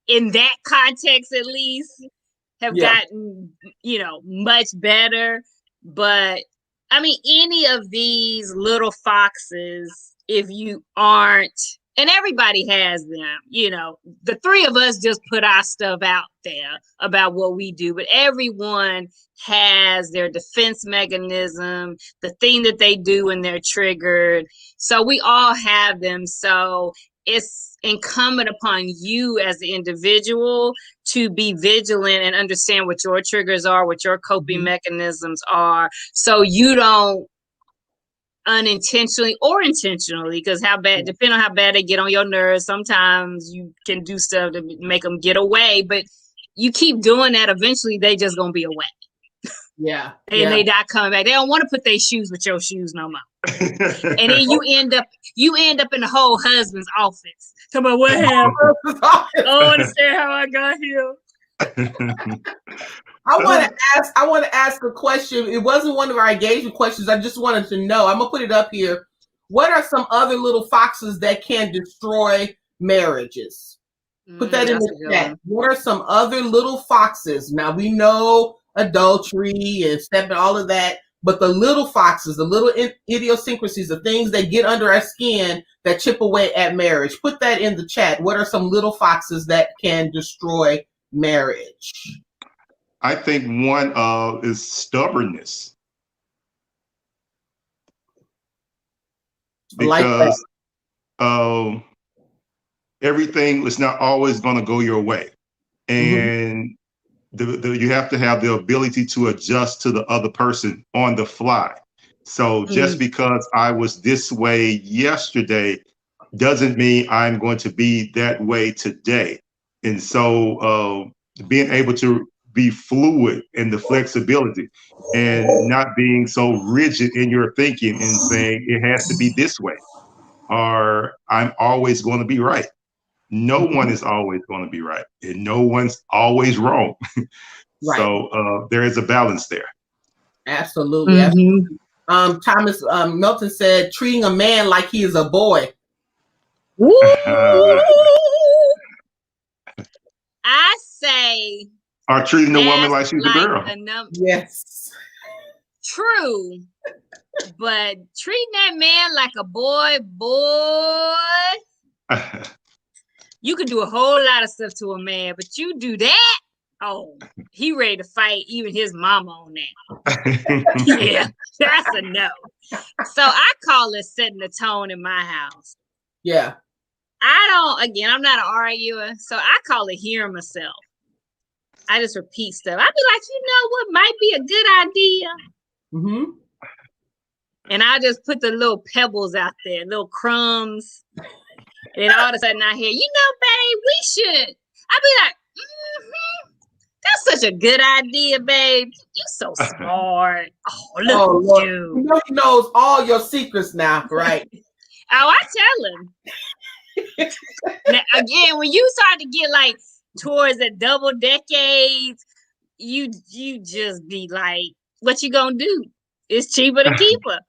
in that context at least, have gotten, much better. But I mean, any of these little foxes, if you aren't, and everybody has them, the three of us just put our stuff out there about what we do, but everyone has their defense mechanism, the thing that they do when they're triggered. So we all have them. So it's incumbent upon you as the individual to be vigilant and understand what your triggers are, what your coping mechanisms are, so you don't unintentionally or intentionally, because depending on how bad they get on your nerves, sometimes you can do stuff to make them get away, but you keep doing that, eventually they just gonna be away. Yeah. And they not coming back. They don't want to put their shoes with your shoes no more. And then you end up in the whole husband's office. Talking about what happened. I don't understand how I got here. I want to ask a question. It wasn't one of our engagement questions. I just wanted to know. I'm gonna put it up here. What are some other little foxes that can destroy marriages? Put that in the chat. What are some other little foxes? Now we know adultery and stepping, all of that, but the little foxes, the little idiosyncrasies, the things that get under our skin that chip away at marriage. Put that in the chat. What are some little foxes that can destroy marriage? I think one is stubbornness. Because everything is not always going to go your way. And you have to have the ability to adjust to the other person on the fly. So just because I was this way yesterday doesn't mean I'm going to be that way today. And so being able to be fluid in the flexibility and not being so rigid in your thinking and saying it has to be this way, or I'm always going to be right. No one is always going to be right, and no one's always wrong. Right. So there is a balance there. Absolutely. Absolutely. Thomas Milton said, treating a man like he is a boy. I say, or treating the woman like she's a girl. Yes. True. But treating that man like a boy, you can do a whole lot of stuff to a man, but you do that, he ready to fight even his mama on that. Yeah, that's a no. So I call it setting the tone in my house. Yeah. I'm not an arguer, so I call it hearing myself. I just repeat stuff. I'd be like, what might be a good idea? And I just put the little pebbles out there, little crumbs. And all of a sudden I hear, babe, we should. I'd be like, that's such a good idea, babe. You so smart. Look at you. He knows all your secrets now, right? I tell him. Now, again, when you start to get like towards the double decades, you just be like, what you gonna do? It's cheaper to keep her.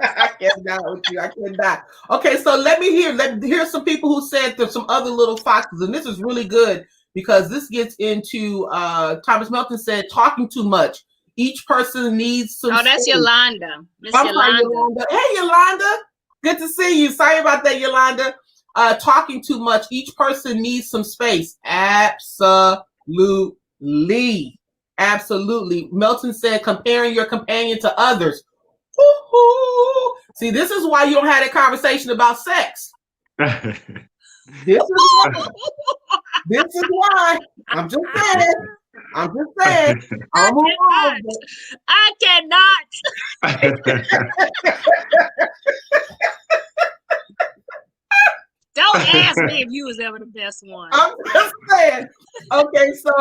I cannot with you. I cannot. Okay, so let me hear some people who said there's some other little foxes, and this is really good because this gets into Thomas Melton said talking too much. Each person needs some. Oh, that's Yolanda. Yolanda. Hey, Yolanda. Good to see you. Sorry about that, Yolanda. Talking too much. Each person needs some space. Absolutely. Melton said comparing your companion to others. Woo-hoo. See, this is why you don't have that conversation about sex. This is why. I'm just saying. I cannot. Don't Don't ask me if you was ever the best one. I'm just saying. Okay, so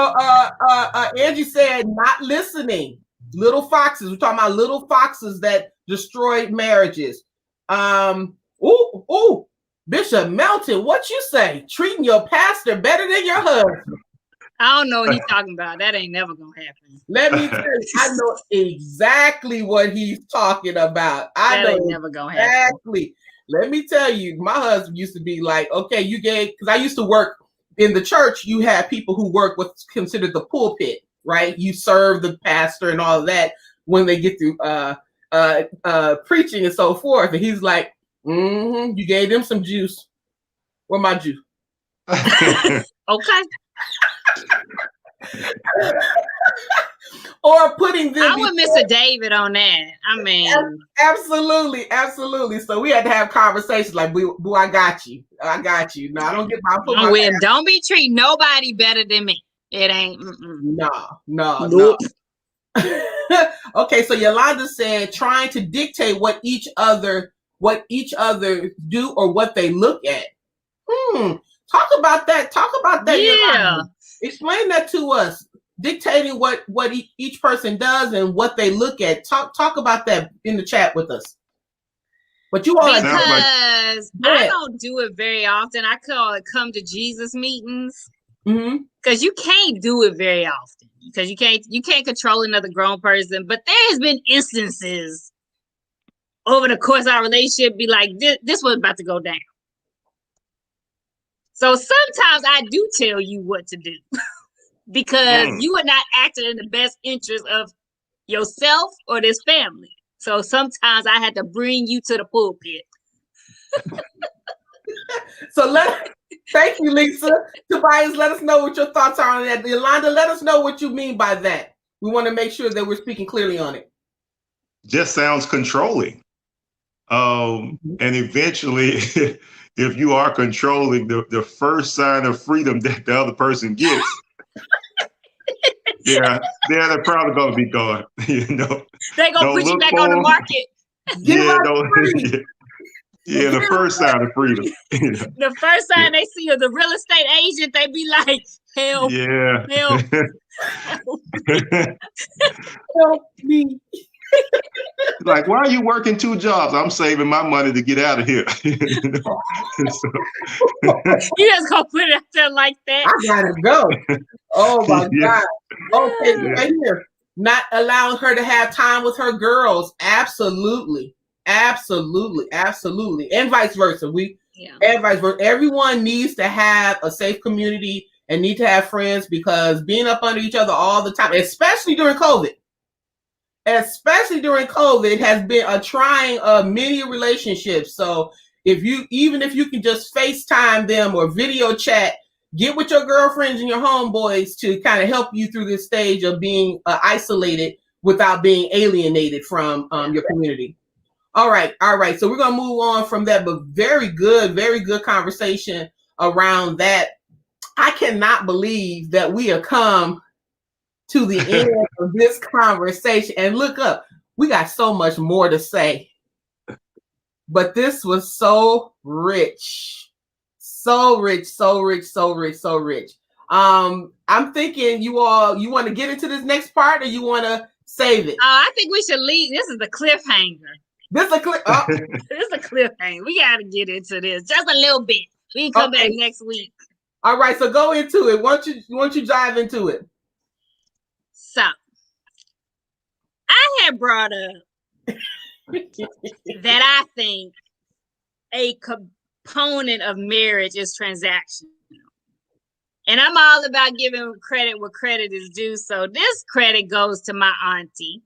Angie said not listening. Little foxes. We're talking about little foxes that destroyed marriages. Bishop Melton, what you say? Treating your pastor better than your husband. I don't know what he's talking about. That ain't never gonna happen. Let me tell you, I know exactly what he's talking about. I know never gonna happen. Exactly. Let me tell you, my husband used to be like, okay, you gave, because I used to work in the church, you have people who work what's considered the pulpit, right? You serve the pastor and all of that when they get through preaching and so forth. And he's like, you gave them some juice. Where my juice? Okay. Or putting them. I would Mr. David on that. I mean, absolutely. So we had to have conversations like, "Boo, I got you. No, I don't get my. Don't be treating nobody better than me. It ain't. No. Okay, so Yolanda said trying to dictate what each other do or what they look at. Talk about that. Yeah. Yolanda. Explain that to us. Dictating what each person does and what they look at. Talk about that in the chat with us. But you all because I don't do it very often. I call it come to Jesus meetings. Because you can't do it very often. Because you can't control another grown person. But there has been instances over the course of our relationship be like, this was about to go down. So sometimes I do tell you what to do. Because you are not acting in the best interest of yourself or this family. So sometimes I had to bring you to the pulpit. Thank you, Lisa. Tobias, let us know what your thoughts are on that. Yolanda, let us know what you mean by that. We want to make sure that we're speaking clearly on it. Just sounds controlling. And eventually, if you are controlling, the first sign of freedom that the other person gets, they're probably gonna be gone. They're gonna put you back on the market. The first sign of freedom. The first sign they see of the real estate agent, they be like, help. Help me. Like, why are you working 2 jobs? I'm saving my money to get out of here. You just gonna put it out there like that? I gotta go. Oh my God. Okay, right here. Not allowing her to have time with her girls. Absolutely. And vice versa. And vice versa. Everyone needs to have a safe community and need to have friends, because being up under each other all the time, especially during COVID, has been a trying of many relationships. So if you can just FaceTime them or video chat, get with your girlfriends and your homeboys to kind of help you through this stage of being isolated without being alienated from your community. All right. So we're going to move on from that, but very good conversation around that. I cannot believe that we have come to the end of this conversation. And look up, we got so much more to say. But this was so rich. I'm thinking you want to get into this next part, or you want to save it? I think we should leave. This is the cliffhanger. This is a cliffhanger. We got to get into this just a little bit. We can come back next week. All right, so go into it. Why don't you dive into it? So, I had brought up that I think a component of marriage is transactional. And I'm all about giving credit where credit is due. So this credit goes to my auntie.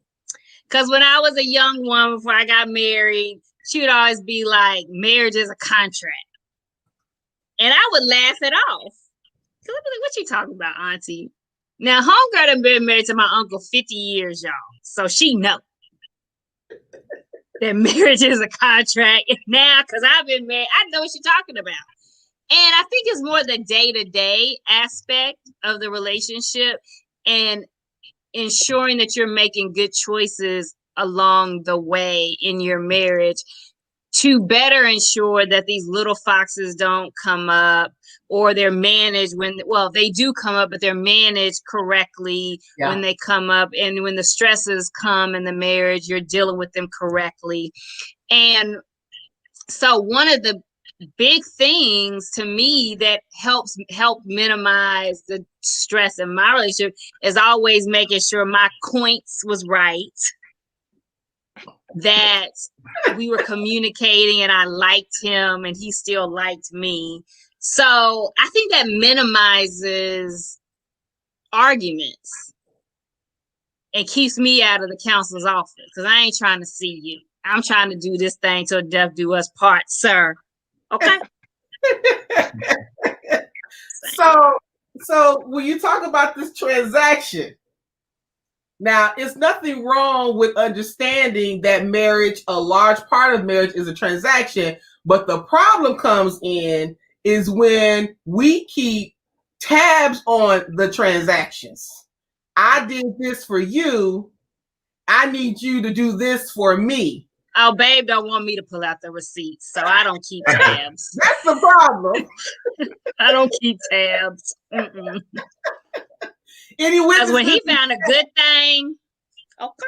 Because when I was a young woman, before I got married, she would always be like, marriage is a contract. And I would laugh it off. Because I'd be like, what you talking about, auntie? Now, homegirl done been married to my uncle 50 years, y'all. So she know that marriage is a contract. And now, because I've been married, I know what she's talking about. And I think it's more the day-to-day aspect of the relationship and ensuring that you're making good choices along the way in your marriage to better ensure that these little foxes don't come up, or they're managed they do come up, but they're managed correctly when they come up. And when the stresses come in the marriage, you're dealing with them correctly. And so one of the big things to me that help minimize the stress in my relationship is always making sure my points was right, that we were communicating and I liked him and he still liked me. So I think that minimizes arguments and keeps me out of the counselor's office, because I ain't trying to see you. I'm trying to do this thing till death do us part, sir. Okay. So when you talk about this transaction, now it's nothing wrong with understanding that marriage, a large part of marriage is a transaction, but the problem comes in is when we keep tabs on the transactions. I did this for you. I need you to do this for me. Oh, babe don't want me to pull out the receipts, so I don't keep tabs. That's the problem. I don't keep tabs. Any witnesses? Because when he found a good thing, okay.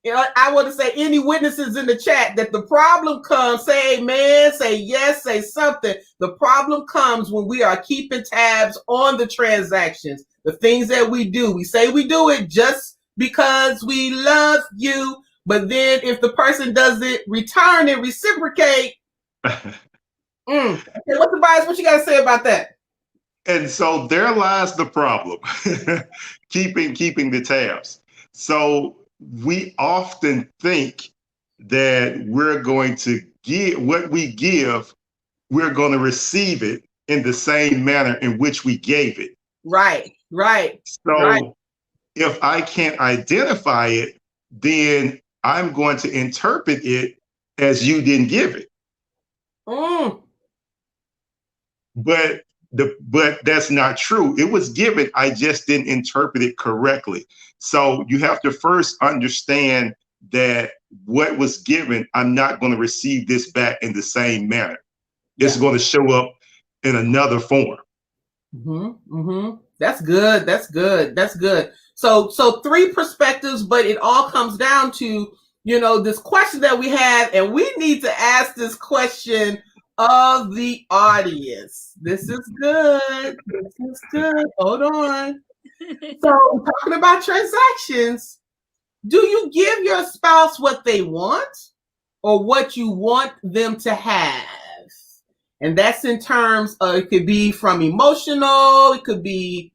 You know, I want to say, any witnesses in the chat that the problem comes, say amen, say yes, say something. The problem comes when we are keeping tabs on the transactions, the things that we do. We say we do it just because we love you, but then if the person doesn't return and reciprocate, Okay, what's the bias? What you got to say about that? And so there lies the problem, keeping the tabs. So we often think that we're going to give what we give, we're going to receive it in the same manner in which we gave it. Right. So if I can't identify it, then I'm going to interpret it as you didn't give it. But that's not true. It was given. I just didn't interpret it correctly. So you have to first understand that what was given, I'm not going to receive this back in the same manner. It's going to show up in another form. That's good. So three perspectives, but it all comes down to, this question that we have, and we need to ask this question of the audience. This is good. Hold on. So talking about transactions, do you give your spouse what they want or what you want them to have? And that's in terms of, it could be from emotional, it could be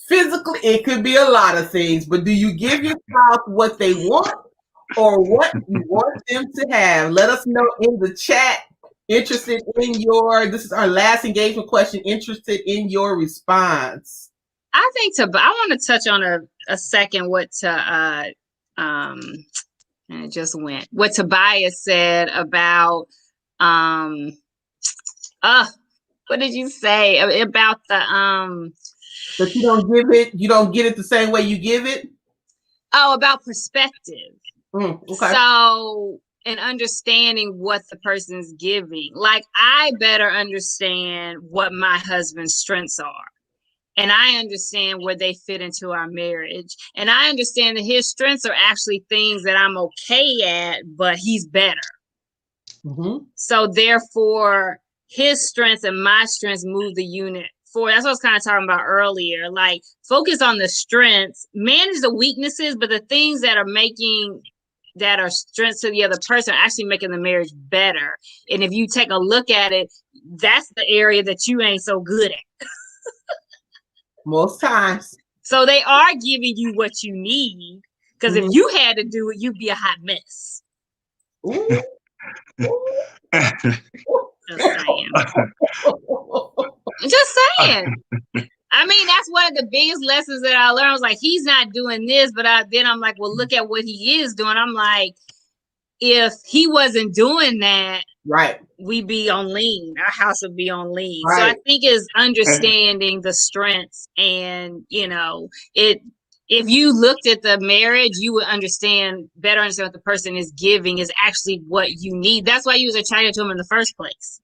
physically, it could be a lot of things, but do you give your spouse what they want or what you want them to have? Let us know in the chat. Interested in this is our last engagement question, interested in your response. I think I want to touch on a second what it just went. What Tobias said about what did you say about the that you don't get it the same way you give it? Oh, about perspective. Okay. So, and understanding what the person's giving. Like, I better understand what my husband's strengths are. And I understand where they fit into our marriage. And I understand that his strengths are actually things that I'm okay at, but he's better. So therefore, his strengths and my strengths move the unit forward. That's what I was kind of talking about earlier. Like, focus on the strengths, manage the weaknesses, but the things that are strengths to the other person are actually making the marriage better. And if you take a look at it, that's the area that you ain't so good at. Most times. So they are giving you what you need, because if you had to do it, you'd be a hot mess. Ooh. Just saying. I mean, that's one of the biggest lessons that I learned. I was like, he's not doing this, but then I'm like, well, look at what he is doing. I'm like, if he wasn't doing that, right, we'd be on lean. Our house would be on lean. Right. So I think is understanding the strengths, and if you looked at the marriage, you would better understand what the person is giving is actually what you need. That's why you was attracted to him in the first place.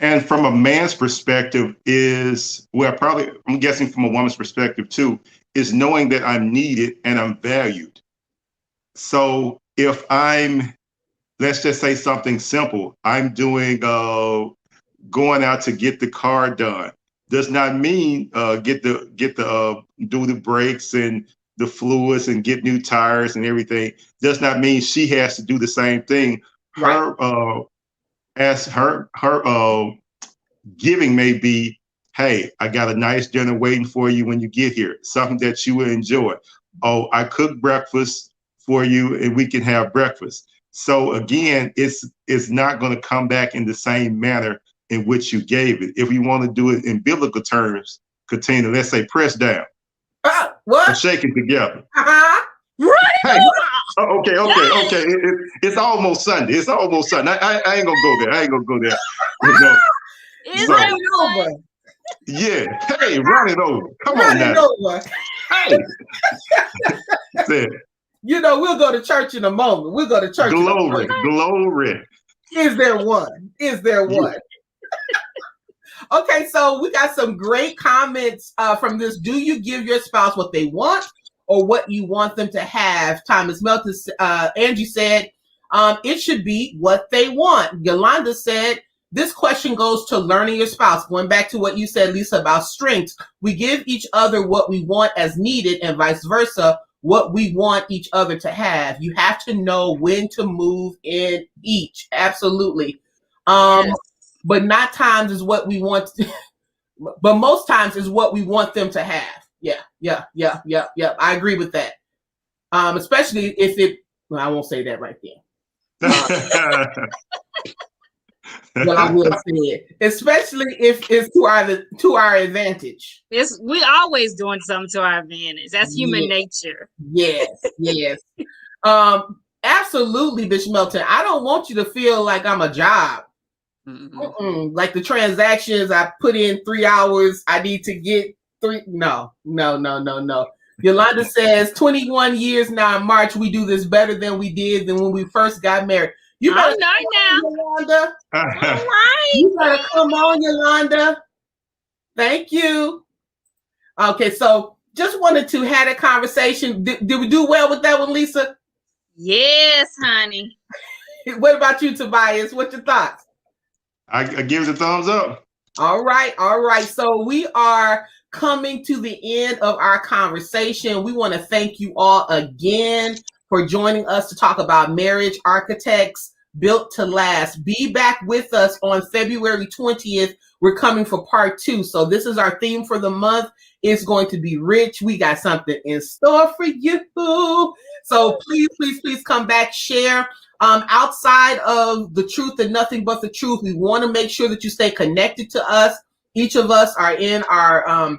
And from a man's perspective I'm guessing from a woman's perspective too, is knowing that I'm needed and I'm valued. So if let's just say something simple, I'm doing, going out to get the car done, does not mean do the brakes and the fluids and get new tires and everything. Does not mean she has to do the same thing. Her giving may be, hey, I got a nice dinner waiting for you when you get here, something that you will enjoy. Oh, I cooked breakfast for you and we can have breakfast. So again, it's not going to come back in the same manner in which you gave it. If we want to do it in biblical terms, Katina, let's say press down. What? And shake it together. Right. Hey, okay. It's almost Sunday. I ain't gonna go there. You know, Run it over. Yeah. Hey, run it over. Come run on now. It over. Hey. You know, we'll go to church in a moment. We'll go to church. Glory. Is there one? Yeah. Okay, so we got some great comments from this. Do you give your spouse what they want or what you want them to have? Thomas Melton, Angie said, it should be what they want. Yolanda said, this question goes to learning your spouse. Going back to what you said, Lisa, about strengths. We give each other what we want as needed and vice versa, what we want each other to have. You have to know when to move in each. Absolutely. Yes. But not times is what we want, but most times is what we want them to have. Yeah. I agree with that. Especially if I won't say that right there. Well, I will say it, especially if it's to our advantage. We always doing something to our advantage. That's human nature. Yes. Absolutely, Bishop Melton. I don't want you to feel like I'm a job. Like the transactions I put in 3 hours, I need to get 3. No. Yolanda says 21 years now in March, we do this better than we did than when we first got married. You better now, Yolanda. All right. You better come on, Yolanda. Thank you. Okay, so just wanted to have a conversation. Did we do well with that one, Lisa? Yes, honey. What about you, Tobias? What's your thoughts? I give it a thumbs up. All right. So we are coming to the end of our conversation. We want to thank you all again for joining us to talk about Marriage Architects Built to Last. Be back with us on February 20th. We're coming for part 2. So this is our theme for the month. It's going to be rich. We got something in store for you. So please come back, share. Outside of the truth and nothing but the truth, we want to make sure that you stay connected to us. Each of us are in our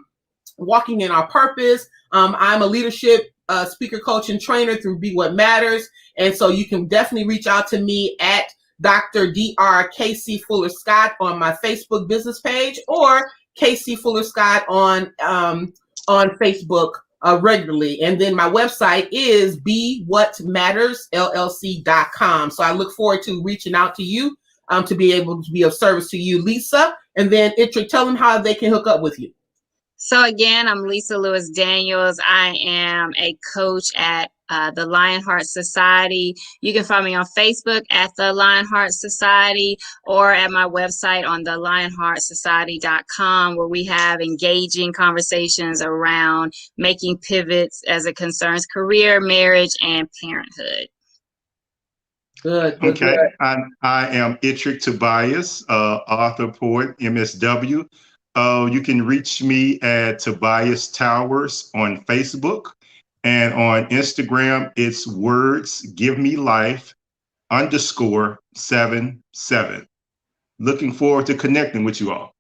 walking in our purpose. I'm a leadership speaker, coach, and trainer through Be What Matters. And so you can definitely reach out to me at Dr. Dr. KC Fuller Scott on my Facebook business page or KC Fuller Scott on Facebook regularly. And then my website is BeWhatMattersLLC.com. So I look forward to reaching out to you to be able to be of service to you, Lisa. And then Itri, tell them how they can hook up with you. So again, I'm Lisa Lewis Daniels. I am a coach at the Lionheart Society. You can find me on Facebook at the Lionheart Society or at my website on the lionheartsociety.com, where we have engaging conversations around making pivots as it concerns career, marriage, and parenthood. Good. Okay. I am Itri Tobias, author, poet, MSW. You can reach me at Tobias Towers on Facebook, and on Instagram, it's wordsgivemelife_77. Looking forward to connecting with you all.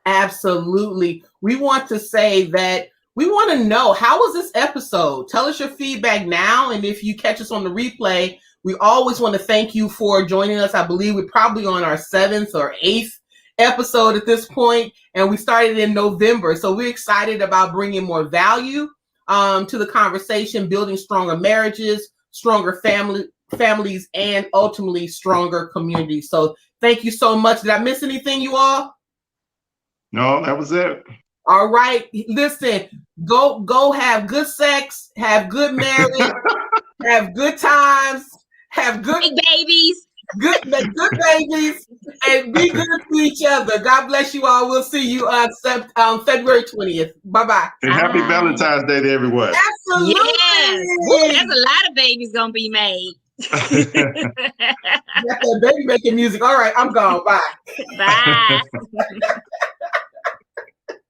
Absolutely. We want to say that we want to know, how was this episode? Tell us your feedback now. And if you catch us on the replay, we always want to thank you for joining us. I believe we're probably on our 7th or 8th episode at this point, and we started in November. So we're excited about bringing more value to the conversation, building stronger marriages, stronger families, and ultimately stronger communities. So thank you so much. Did I miss anything, you all? No, that was it. All right. Listen, go have good sex, have good marriage, have good times, have good babies. Good babies, and be good to each other. God bless you all. We'll see you on February 20th. Bye-bye. And happy Valentine's Day to everyone. Absolutely. Yes. Ooh, there's a lot of babies gonna be made. That baby making music. All right, I'm gone. Bye. Bye.